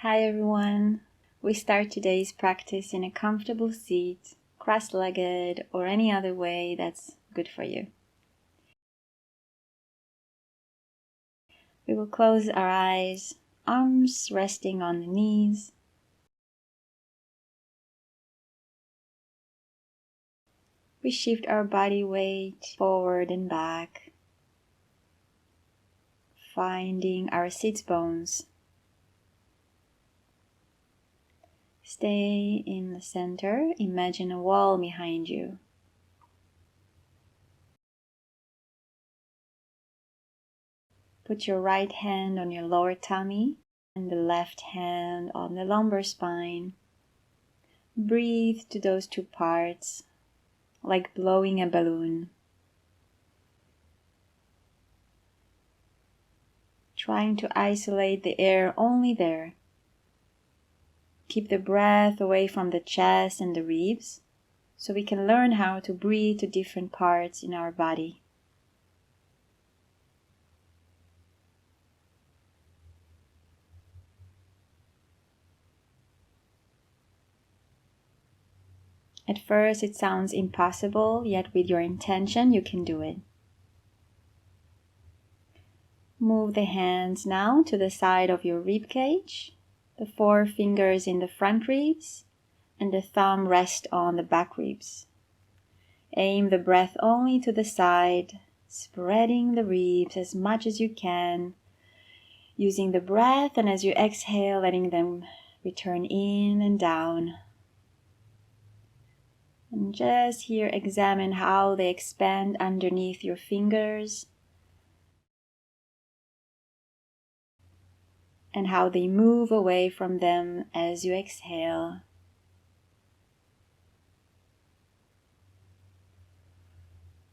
Hi everyone! We start today's practice in a comfortable seat, cross-legged or any other way that's good for you. We will close our eyes, arms resting on the knees. We shift our body weight forward and back, finding our sits bones. Stay in the center. Imagine a wall behind you. Put your right hand on your lower tummy and the left hand on the lumbar spine. Breathe to those two parts, like blowing a balloon. Trying to isolate the air only there. Keep the breath away from the chest and the ribs, so we can learn how to breathe to different parts in our body. At first it sounds impossible, yet with your intention you can do it. Move the hands now to the side of your rib cage. The 4 fingers in the front ribs and the thumb rest on the back ribs. Aim the breath only to the side, spreading the ribs as much as you can, using the breath, and as you exhale, letting them return in and down. And just here examine how they expand underneath your fingers and how they move away from them as you exhale.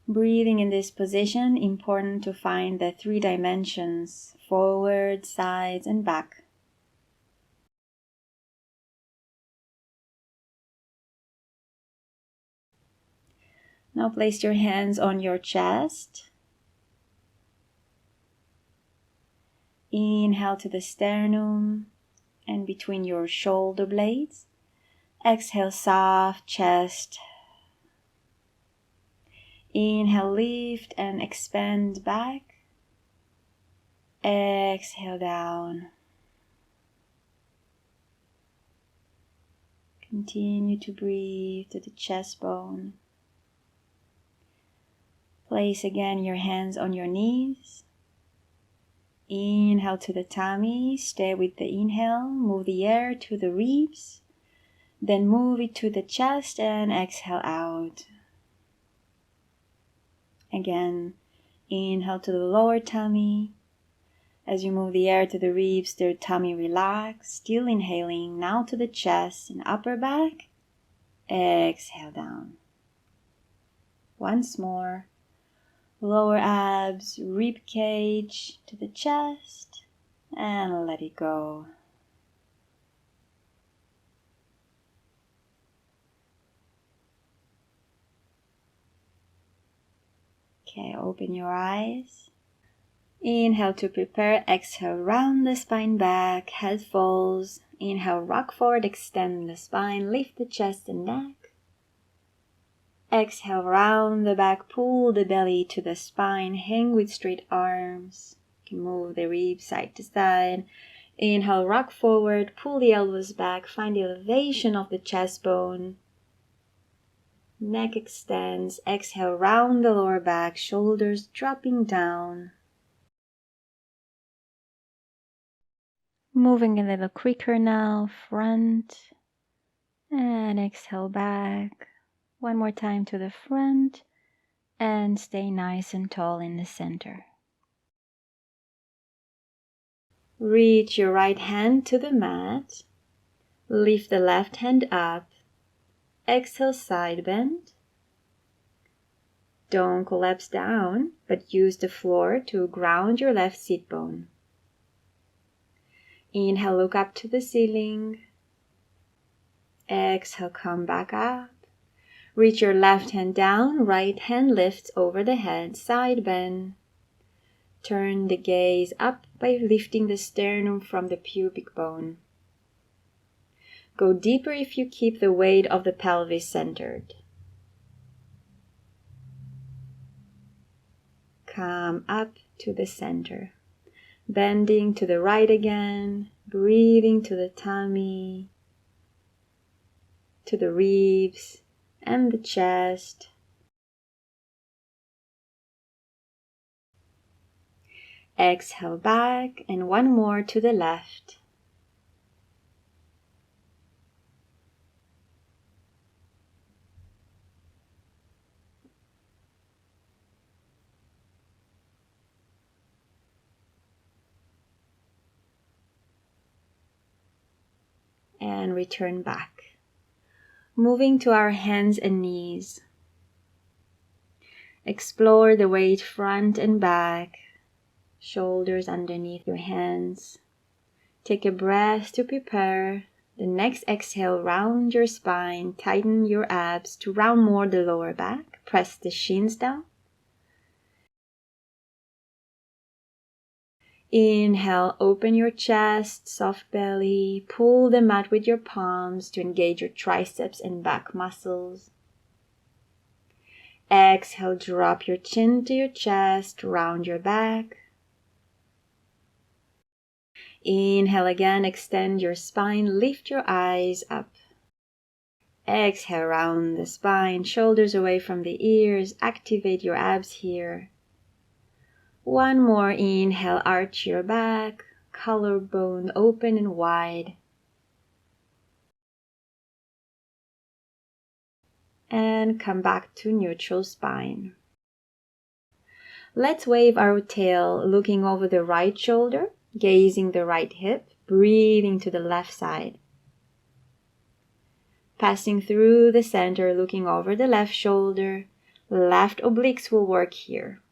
Breathing in this position, important to find the 3 dimensions, forward, sides, and back. Now place your hands on your chest. Inhale to the sternum and between your shoulder blades. Exhale, soft chest. Inhale, lift and expand back. Exhale, down. Continue to breathe to the chest bone. Place again your hands on your knees. Inhale to the tummy, stay with the inhale, move the air to the ribs, then move it to the chest and exhale out. Again, inhale to the lower tummy. As you move the air to the ribs, the tummy relax, still inhaling, now to the chest and upper back. Exhale down. Once more. Lower abs, rib cage to the chest, and let it go. Okay, open your eyes. Inhale to prepare, exhale, round the spine back, head falls. Inhale, rock forward, extend the spine, lift the chest and neck. Exhale, round the back, pull the belly to the spine, hang with straight arms. You can move the ribs side to side. Inhale, rock forward, pull the elbows back, find the elevation of the chest bone. Neck extends. Exhale, round the lower back, shoulders dropping down. Moving a little quicker now, front. And exhale back. One more time to the front. And stay nice and tall in the center. Reach your right hand to the mat. Lift the left hand up. Exhale, side bend. Don't collapse down, but use the floor to ground your left sit bone. Inhale, look up to the ceiling. Exhale, come back up. Reach your left hand down, right hand lifts over the head, side bend. Turn the gaze up by lifting the sternum from the pubic bone. Go deeper if you keep the weight of the pelvis centered. Come up to the center. Bending to the right again, breathing to the tummy, to the ribs and the chest. Exhale back and one more to the left. And return back. Moving to our hands and knees. Explore the weight front and back, shoulders underneath your hands. Take a breath to prepare. The next exhale, round your spine, tighten your abs to round more the lower back. Press the shins down. Inhale, open your chest, soft belly. Pull the mat with your palms to engage your triceps and back muscles. Exhale, drop your chin to your chest, round your back. Inhale again, extend your spine, lift your eyes up. Exhale, round the spine, shoulders away from the ears, activate your abs here. One more inhale, arch your back, collarbone open and wide. And come back to neutral spine. Let's wave our tail, looking over the right shoulder, gazing the right hip, breathing to the left side. Passing through the center, looking over the left shoulder, left obliques will work here.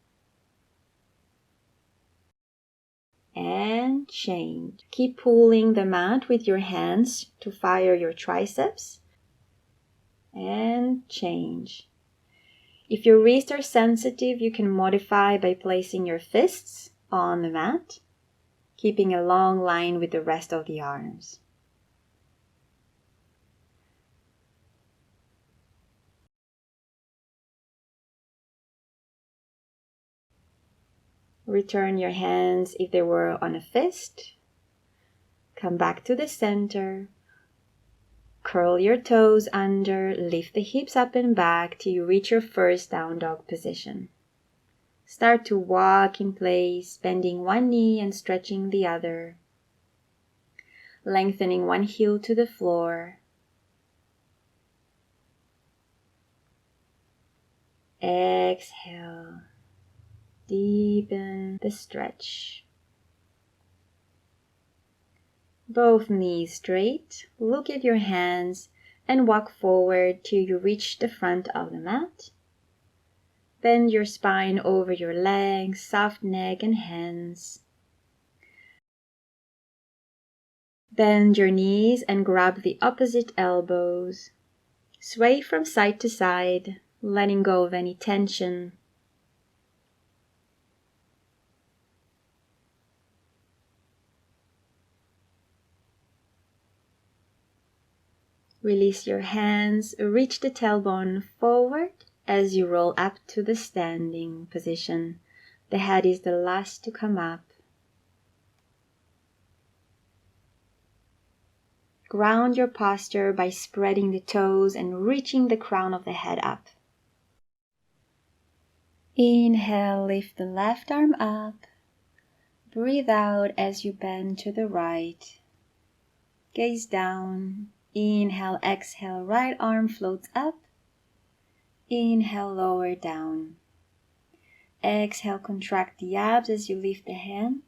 And change. Keep pulling the mat with your hands to fire your triceps. And change. If your wrists are sensitive, you can modify by placing your fists on the mat, keeping a long line with the rest of the arms. Return your hands if they were on a fist. Come back to the center. Curl your toes under, lift the hips up and back till you reach your first down dog position. Start to walk in place, bending one knee and stretching the other. Lengthening one heel to the floor. Exhale. Deepen the stretch. Both knees straight. Look at your hands and walk forward till you reach the front of the mat. Bend your spine over your legs, soft neck and hands. Bend your knees and grab the opposite elbows. Sway from side to side, letting go of any tension. Release your hands, reach the tailbone forward as you roll up to the standing position. The head is the last to come up. Ground your posture by spreading the toes and reaching the crown of the head up. Inhale, lift the left arm up. Breathe out as you bend to the right. Gaze down. Inhale, exhale, right arm floats up. Inhale, lower down. Exhale, contract the abs as you lift the hand.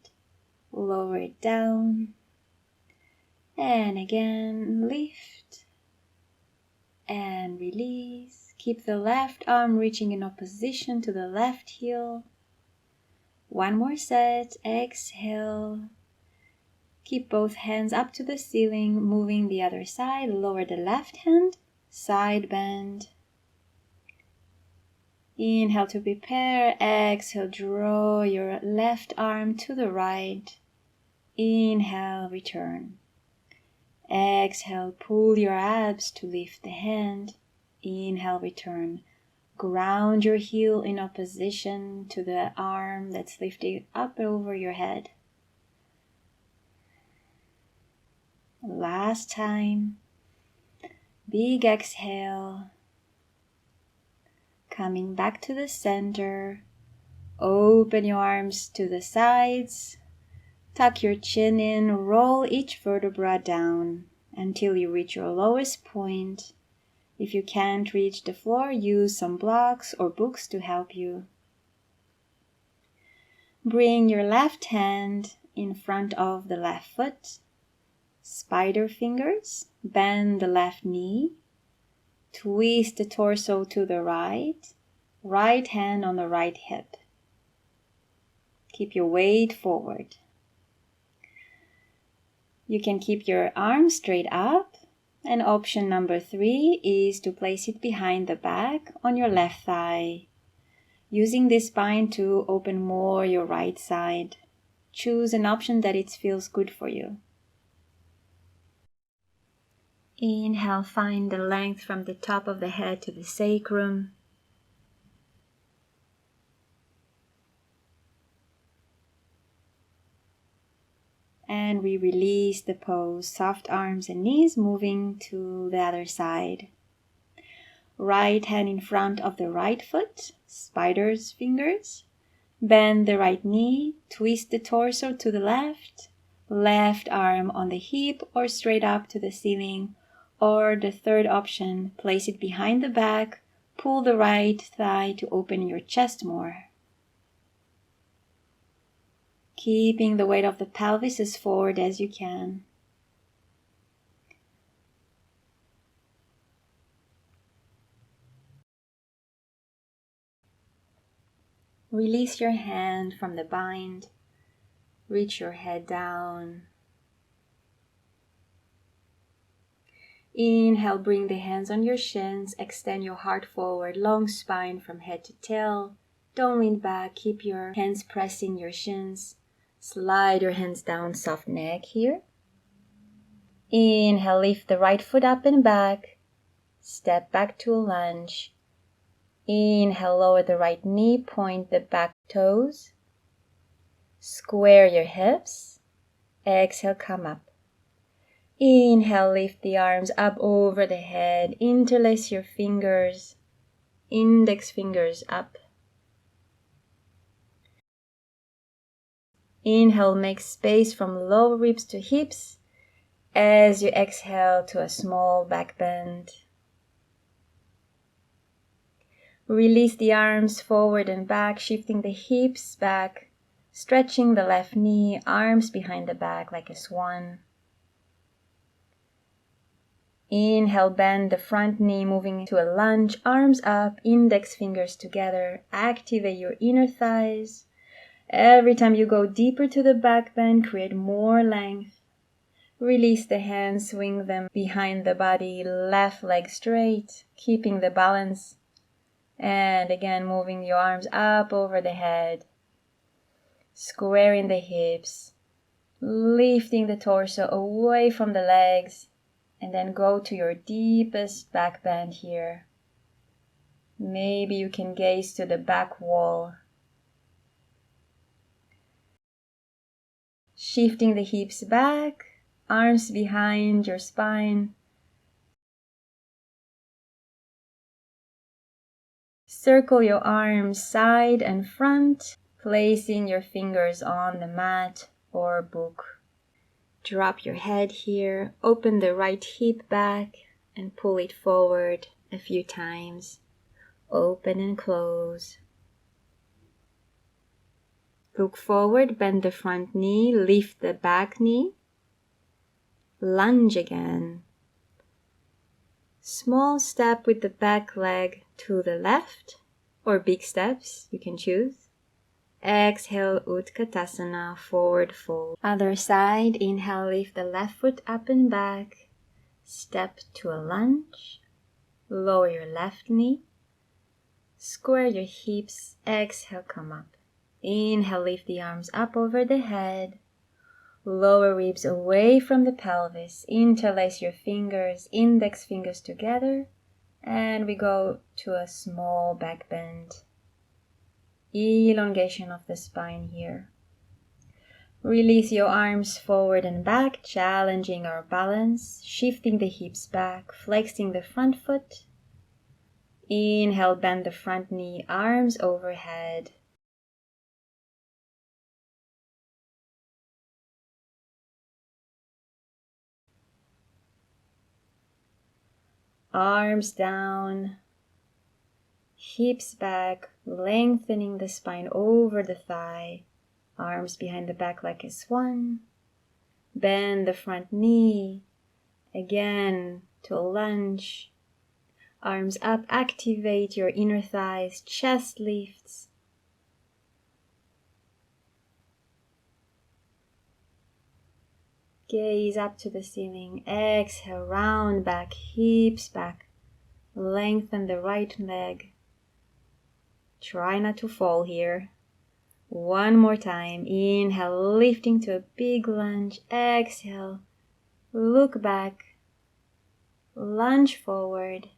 Lower it down. And again, lift. And release. Keep the left arm reaching in opposition to the left heel. One more set. Exhale. Keep both hands up to the ceiling, moving the other side. Lower the left hand, side bend. Inhale to prepare. Exhale, draw your left arm to the right. Inhale, return. Exhale, pull your abs to lift the hand. Inhale, return. Ground your heel in opposition to the arm that's lifted up over your head. Last time. Big exhale. Coming back to the center. Open your arms to the sides. Tuck your chin in, roll each vertebra down until you reach your lowest point. If you can't reach the floor, use some blocks or books to help you. Bring your left hand in front of the left foot. Spider fingers, bend the left knee. Twist the torso to the right. Right hand on the right hip. Keep your weight forward. You can keep your arms straight up, and option number 3 is to place it behind the back on your left thigh, using this spine to open more your right side. Choose an option that it feels good for you. Inhale, find the length from the top of the head to the sacrum. And we release the pose, soft arms and knees moving to the other side. Right hand in front of the right foot, spider's fingers. Bend the right knee, twist the torso to the left. Left arm on the hip or straight up to the ceiling. Or the third option, place it behind the back, pull the right thigh to open your chest more. Keeping the weight of the pelvis as forward as you can. Release your hand from the bind. Reach your head down. Inhale, bring the hands on your shins. Extend your heart forward, long spine from head to tail. Don't lean back, keep your hands pressing your shins. Slide your hands down, soft neck here. Inhale, lift the right foot up and back. Step back to a lunge. Inhale, lower the right knee, point the back toes. Square your hips. Exhale, come up. Inhale, lift the arms up over the head. Interlace your fingers. Index fingers up. Inhale, make space from lower ribs to hips as you exhale to a small back bend. Release the arms forward and back, shifting the hips back, stretching the left knee, arms behind the back like a swan. Inhale, bend the front knee, moving to a lunge, arms up, index fingers together. Activate your inner thighs. Every time you go deeper to the back bend, create more length. Release the hands, swing them behind the body, left leg straight, keeping the balance. And again, moving your arms up over the head, squaring the hips, lifting the torso away from the legs, and then go to your deepest back bend here. Maybe you can gaze to the back wall. Shifting the hips back, arms behind your spine. Circle your arms side and front, placing your fingers on the mat or book. Drop your head here, open the right hip back and pull it forward a few times. Open and close. Look forward, bend the front knee, lift the back knee. Lunge again. Small step with the back leg to the left, or big steps, you can choose. Exhale, Utkatasana, forward fold. Other side, inhale, lift the left foot up and back. Step to a lunge. Lower your left knee. Square your hips. Exhale, come up. Inhale, lift the arms up over the head. Lower ribs away from the pelvis. Interlace your fingers, index fingers together. And we go to a small back bend. Elongation of the spine here. Release your arms forward and back, challenging our balance, shifting the hips back, flexing the front foot. Inhale, bend the front knee, arms overhead. Arms down, hips back, lengthening the spine over the thigh. Arms behind the back like a swan. Bend the front knee. Again to a lunge. Arms up, activate your inner thighs, chest lifts. Gaze up to the ceiling. Exhale, round back, hips back. Lengthen the right leg. Try not to fall here. One more time. Inhale, lifting to a big lunge. Exhale, look back. Lunge forward.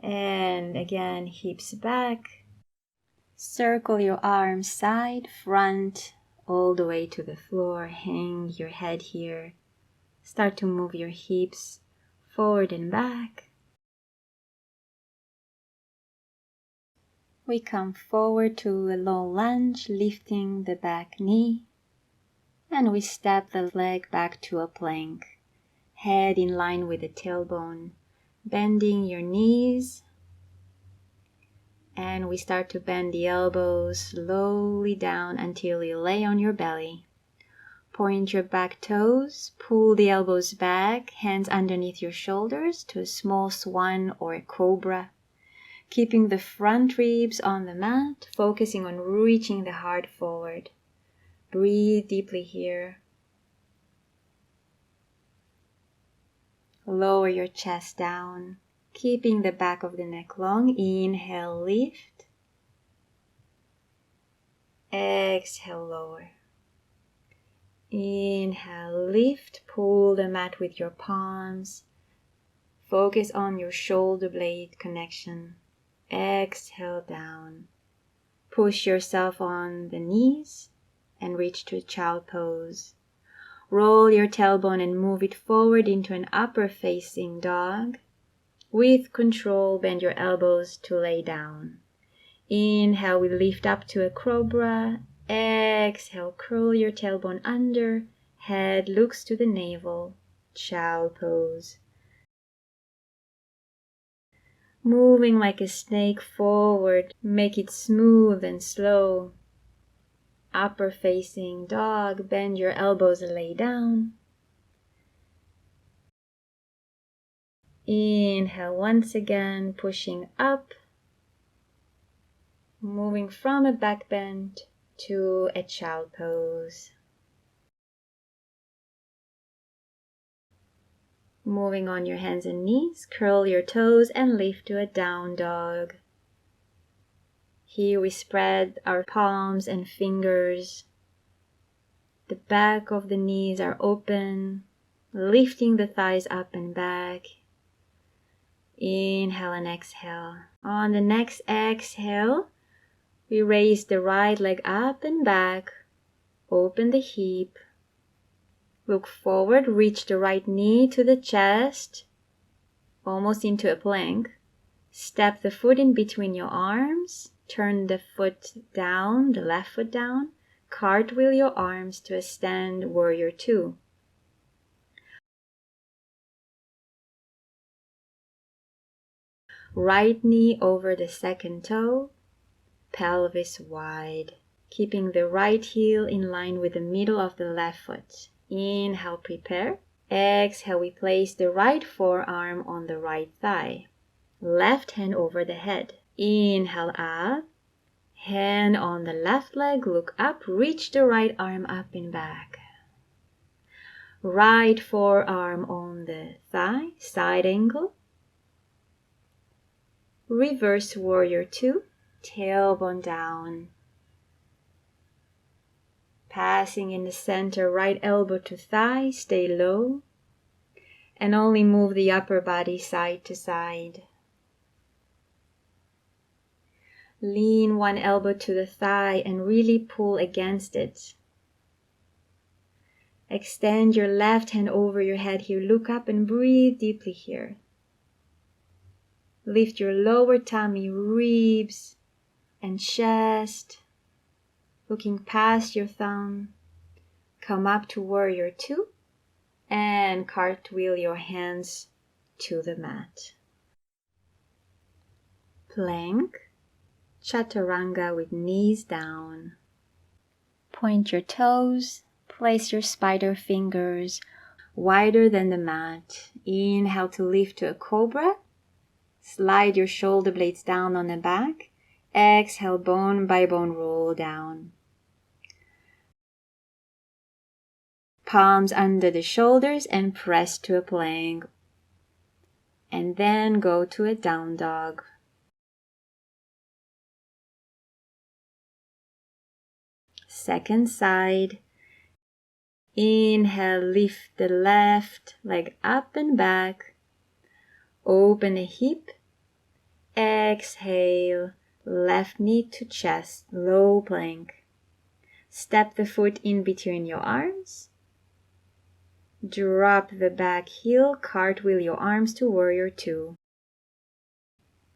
And again, hips back. Circle your arms side, front, all the way to the floor. Hang your head here. Start to move your hips forward and back. We come forward to a low lunge, lifting the back knee. And we step the leg back to a plank. Head in line with the tailbone. Bending your knees. And we start to bend the elbows slowly down until you lay on your belly. Point your back toes, pull the elbows back, hands underneath your shoulders to a small swan or a cobra. Keeping the front ribs on the mat, focusing on reaching the heart forward. Breathe deeply here. Lower your chest down, keeping the back of the neck long. Inhale, lift. Exhale, lower. Inhale, lift. Pull the mat with your palms. Focus on your shoulder blade connection. Exhale, down. Push yourself on the knees and reach to child pose. Roll your tailbone and move it forward into an upper facing dog. With control, bend your elbows to lay down. Inhale, we lift up to a cobra. Exhale, curl your tailbone under. Head looks to the navel. Child pose. Moving like a snake forward. Make it smooth and slow. Upper facing dog. Bend your elbows and lay down. Inhale once again, pushing up. Moving from a back bend to a child pose. Moving on your hands and knees, curl your toes and lift to a down dog. Here we spread our palms and fingers. The back of the knees are open, lifting the thighs up and back. Inhale and exhale. On the next exhale, we raise the right leg up and back. Open the hip. Look forward, reach the right knee to the chest, almost into a plank. Step the foot in between your arms. Turn the foot down, the left foot down. Cartwheel your arms to a stand warrior 2. Right knee over the second toe, pelvis wide. Keeping the right heel in line with the middle of the left foot. Inhale, prepare. Exhale, we place the right forearm on the right thigh. Left hand over the head. Inhale up. Hand on the left leg, look up, reach the right arm up and back. Right forearm on the thigh, side angle. Reverse warrior 2, tailbone down. Passing in the center, right elbow to thigh, stay low. And only move the upper body side to side. Lean one elbow to the thigh and really pull against it. Extend your left hand over your head here. Look up and breathe deeply here. Lift your lower tummy, ribs, and chest. Looking past your thumb. Come up to warrior two. And cartwheel your hands to the mat. Plank. Chaturanga with knees down. Point your toes. Place your spider fingers wider than the mat. Inhale to lift to a cobra. Slide your shoulder blades down on the back. Exhale, bone by bone, roll down. Palms under the shoulders and press to a plank. And then go to a down dog. Second side. Inhale, lift the left leg up and back. Open the hip. Exhale, left knee to chest, low plank. Step the foot in between your arms. Drop the back heel, cartwheel your arms to warrior two.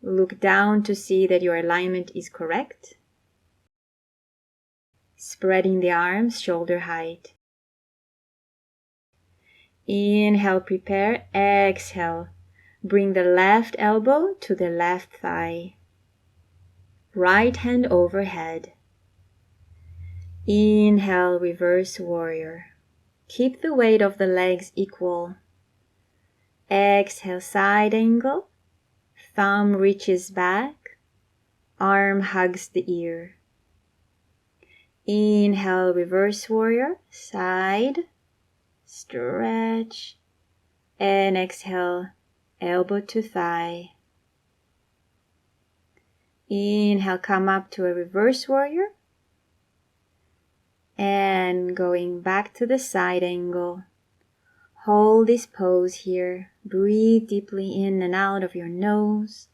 Look down to see that your alignment is correct. Spreading the arms, shoulder height. Inhale, prepare. Exhale, bring the left elbow to the left thigh. Right hand overhead. Inhale, reverse warrior. Keep the weight of the legs equal. Exhale, side angle. Thumb reaches back. Arm hugs the ear. Inhale, reverse warrior. Side. Stretch. And exhale, elbow to thigh. Inhale, come up to a reverse warrior. And going back to the side angle. Hold this pose here. Breathe deeply in and out of your nose.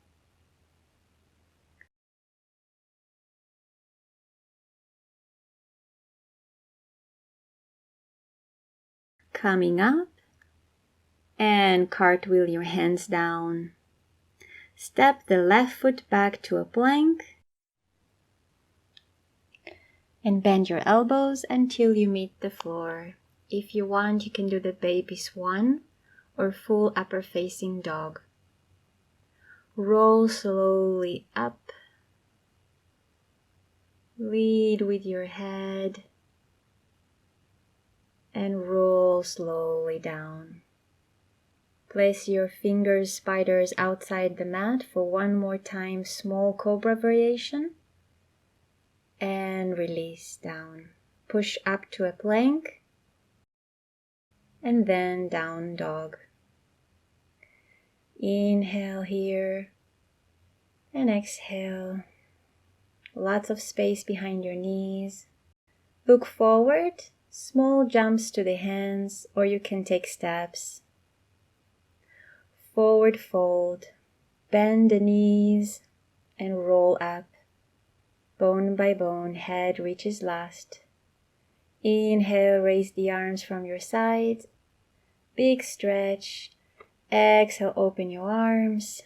Coming up. And cartwheel your hands down. Step the left foot back to a plank. And bend your elbows until you meet the floor. If you want, you can do the baby swan or full upper facing dog. Roll slowly up. Lead with your head. And roll slowly down. Place your fingers, spiders outside the mat for one more time, small cobra variation. And release down. Push up to a plank. And then down dog. Inhale here. And exhale. Lots of space behind your knees. Look forward. Small jumps to the hands, or you can take steps. Forward fold. Bend the knees and roll up. Bone by bone, head reaches last. Inhale, raise the arms from your sides. Big stretch. Exhale, open your arms.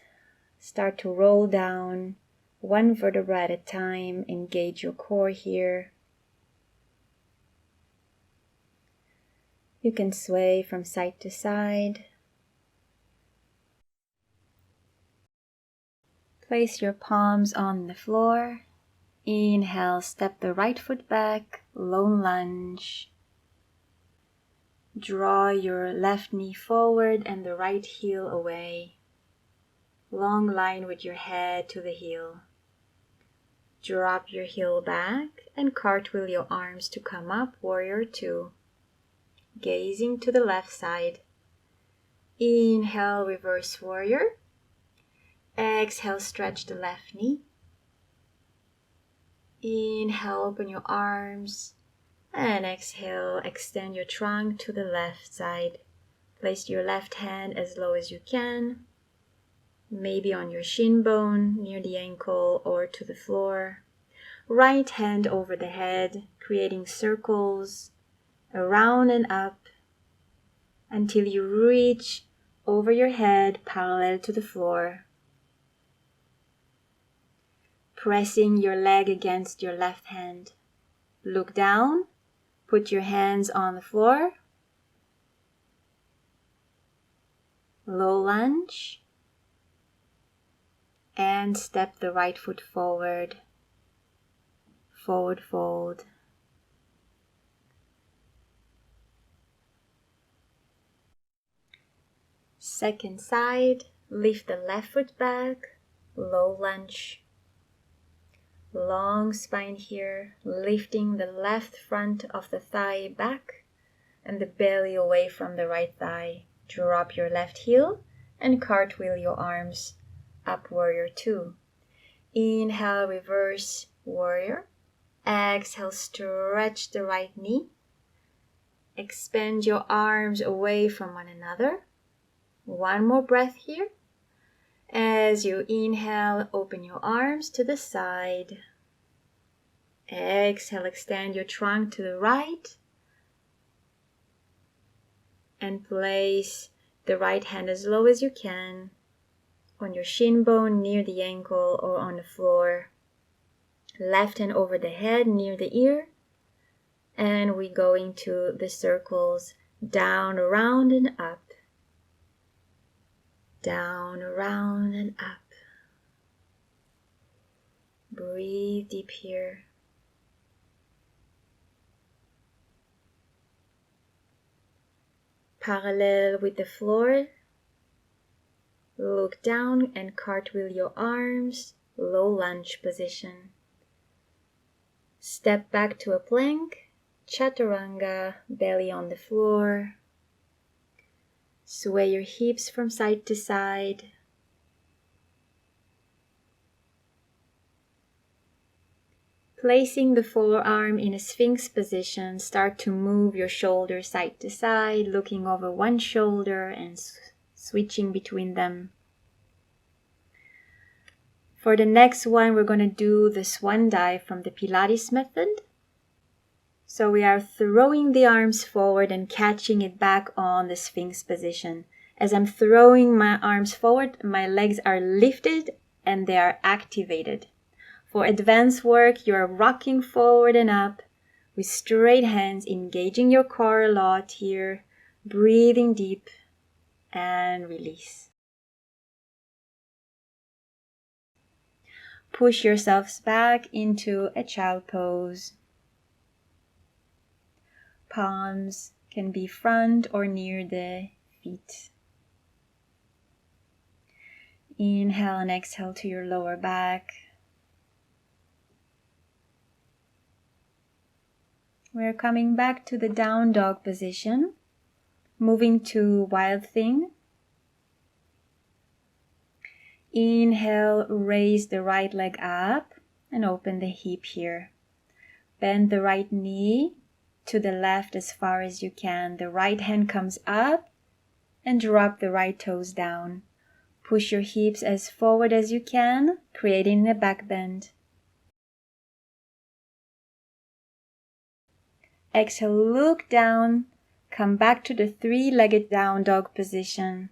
Start to roll down, one vertebra at a time. Engage your core here. You can sway from side to side. Place your palms on the floor. Inhale, step the right foot back, lone lunge. Draw your left knee forward and the right heel away. Long line with your head to the heel. Drop your heel back and cartwheel your arms to come up, warrior two. Gazing to the left side. Inhale, reverse warrior. Exhale, stretch the left knee. Inhale, open your arms. And exhale, extend your trunk to the left side. Place your left hand as low as you can, maybe on your shin bone, near the ankle, or to the floor. Right hand over the head, creating circles around and up until you reach over your head parallel to the floor. Pressing your leg against your left hand. Look down, put your hands on the floor. Low lunge. And step the right foot forward. Forward fold. Second side, lift the left foot back, low lunge. Long spine here, lifting the left front of the thigh back and the belly away from the right thigh. Drop your left heel and cartwheel your arms up, warrior two. Inhale, reverse warrior. Exhale, stretch the right knee. Expand your arms away from one another. One more breath here. As you inhale, open your arms to the side. Exhale, extend your trunk to the right. And place the right hand as low as you can on your shin bone near the ankle or on the floor. Left hand over the head near the ear. And we go into the circles down, around, and up. Down, around, and up. Breathe deep here. Parallel with the floor. Look down and cartwheel your arms, low lunge position. Step back to a plank, chaturanga, belly on the floor. Sway your hips from side to side. Placing the forearm in a sphinx position, start to move your shoulders side to side, looking over one shoulder and switching between them. For the next one, we're going to do the swan dive from the Pilates method. So we are throwing the arms forward and catching it back on the sphinx position. As I'm throwing my arms forward, my legs are lifted and they are activated. For advanced work, you're rocking forward and up with straight hands, engaging your core a lot here, breathing deep and release. Push yourselves back into a child pose. Palms can be front or near the feet. Inhale and exhale to your lower back. We're coming back to the down dog position, moving to wild thing. Inhale, raise the right leg up and open the hip here. Bend the right knee to the left as far as you can. The right hand comes up and drop the right toes down. Push your hips as forward as you can, creating a back bend. Exhale, look down, come back to the three-legged down dog position.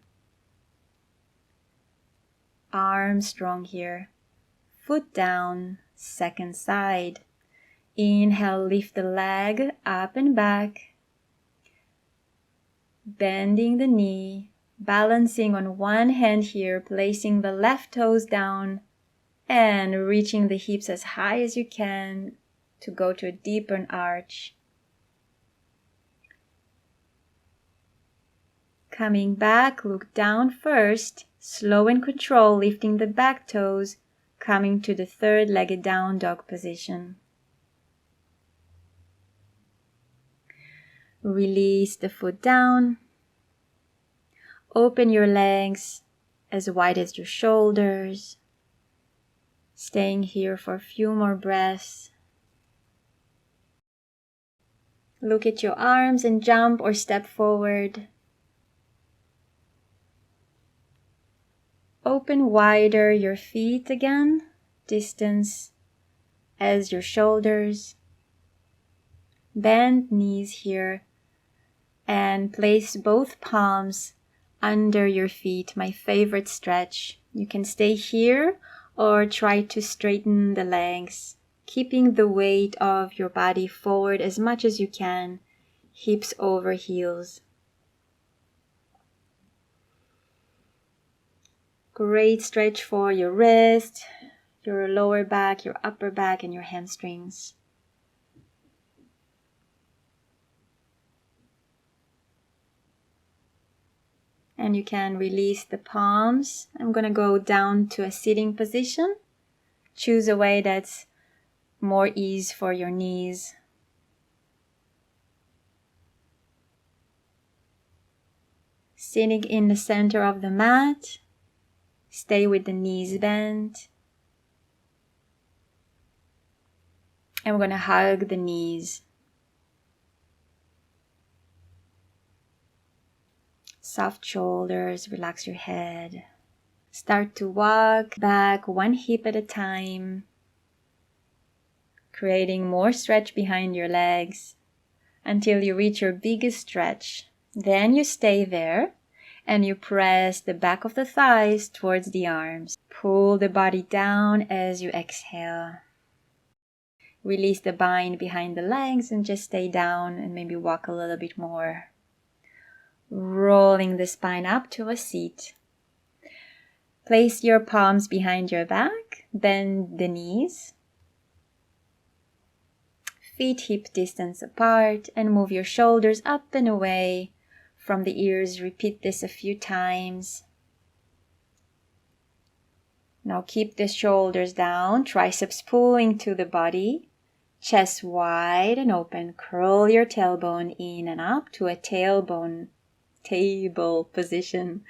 Arms strong here. Foot down, second side. Inhale, lift the leg up and back. Bending the knee, balancing on one hand here, placing the left toes down and reaching the hips as high as you can to go to a deeper arch. Coming back, look down first, slow and control, lifting the back toes, coming to the third-legged down dog position. Release the foot down. Open your legs as wide as your shoulders. Staying here for a few more breaths. Look at your arms and jump or step forward. Open wider your feet again, distance as your shoulders. Bend knees here and place both palms under your feet, my favorite stretch. You can stay here or try to straighten the legs, keeping the weight of your body forward as much as you can, hips over heels. Great stretch for your wrist, your lower back, your upper back, and your hamstrings. And you can release the palms. I'm going to go down to a sitting position. Choose a way that's more ease for your knees. Sitting in the center of the mat. Stay with the knees bent. And we're going to hug the knees. Soft shoulders, relax your head. Start to walk back one hip at a time, creating more stretch behind your legs until you reach your biggest stretch. Then you stay there and you press the back of the thighs towards the arms. Pull the body down as you exhale. Release the bind behind the legs and just stay down and maybe walk a little bit more. Rolling the spine up to a seat. Place your palms behind your back, bend the knees. Feet hip distance apart and move your shoulders up and away from the ears. Repeat this a few times. Now keep the shoulders down, triceps pulling to the body, chest wide and open. Curl your tailbone in and up to a tailbone table position.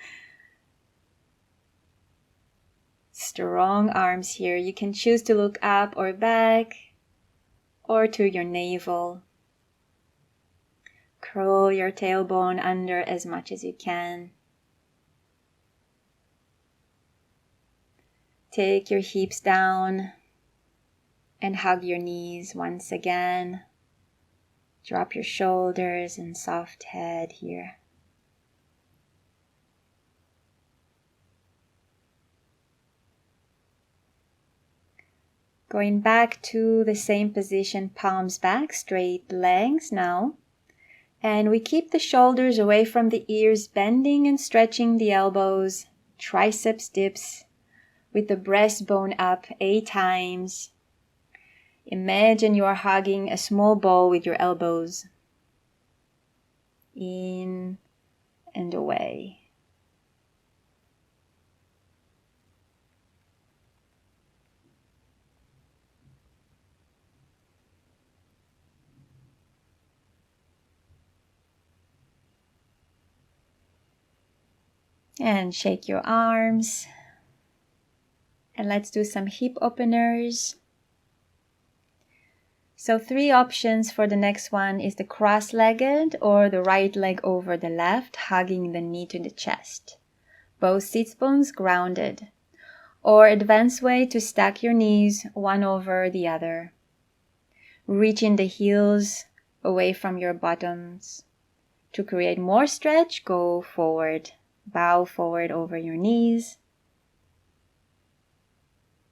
Strong arms here. You can choose to look up or back or to your navel. Curl your tailbone under as much as you can. Take your hips down and hug your knees once again. Drop your shoulders and soft head here. Going back to the same position, palms back, straight legs now. And we keep the shoulders away from the ears, bending and stretching the elbows, triceps dips with the breastbone up 8 times. Imagine you are hugging a small ball with your elbows. In and away. And shake your arms. And let's do some hip openers. So 3 options for the next one is the cross-legged or the right leg over the left, hugging the knee to the chest. Both sits bones grounded. Or advanced way to stack your knees one over the other. Reaching the heels away from your bottoms. To create more stretch, go forward. Bow forward over your knees.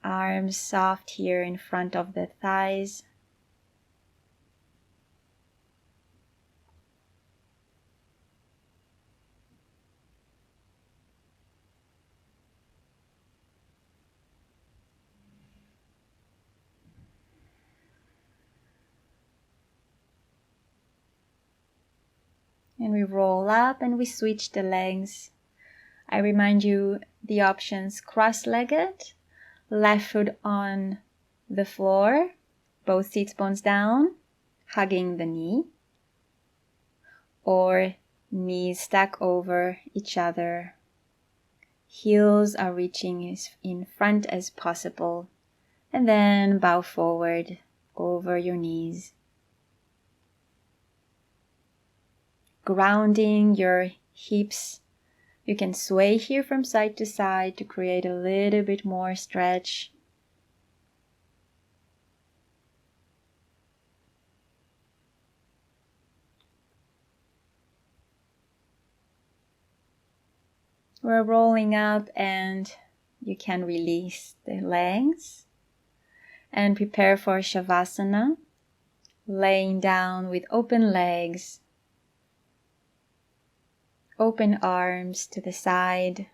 Arms soft here in front of the thighs. And we roll up and we switch the legs. I remind you the options cross-legged, left foot on the floor, both sits bones down, hugging the knee, or knees stack over each other. Heels are reaching as in front as possible, and then bow forward over your knees. grounding your hips. You can sway here from side to side to create a little bit more stretch. We're rolling up and you can release the legs and prepare for Savasana, laying down with open legs, open arms to the side.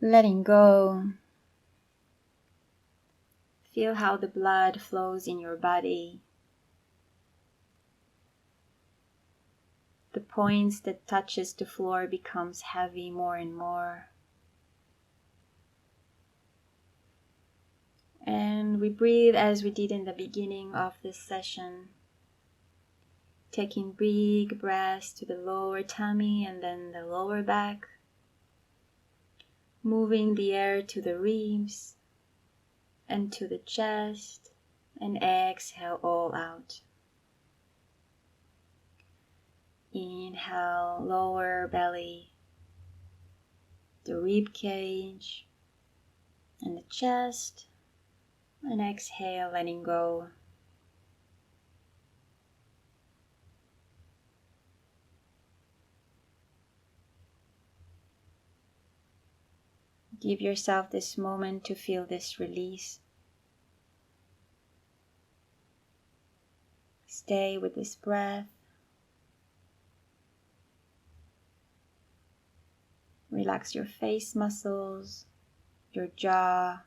Letting go. Feel how the blood flows in your body. The points that touches the floor becomes heavy more and more. And we breathe as we did in the beginning of this session. Taking big breaths to the lower tummy and then the lower back. Moving the air to the ribs and to the chest, and exhale all out. Inhale, lower belly, the rib cage, and the chest, and exhale, letting go. Give yourself this moment to feel this release. Stay with this breath. Relax your face muscles, your jaw,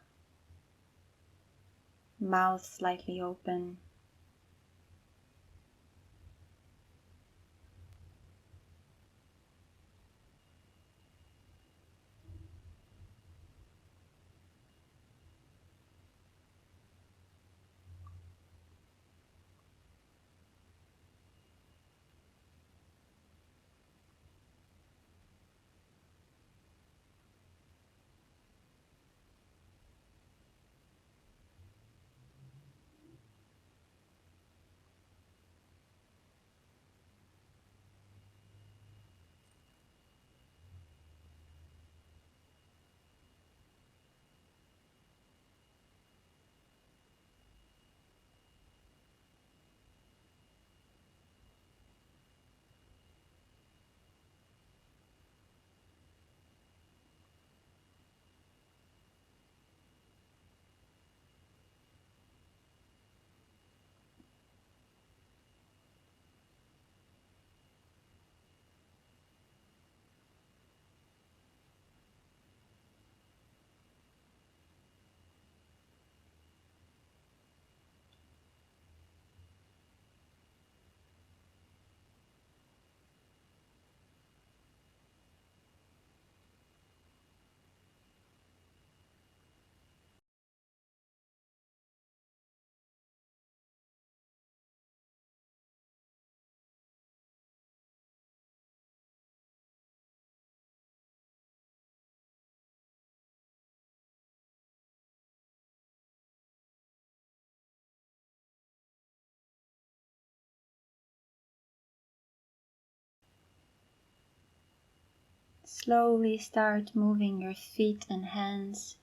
mouth slightly open. Slowly start moving your feet and hands,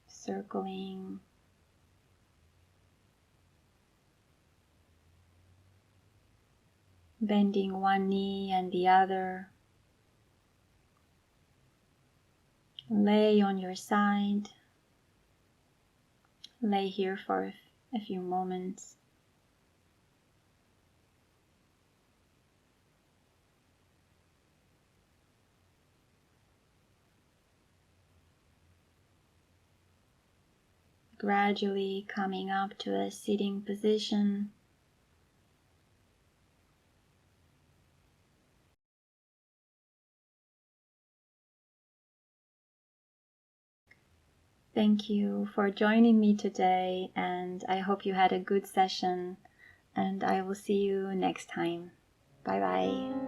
circling, bending one knee and the other. Lay on your side. Lay here for a few moments. Gradually coming up to a sitting position. Thank you for joining me today, and I hope you had a good session, and I will see you next time. Bye bye.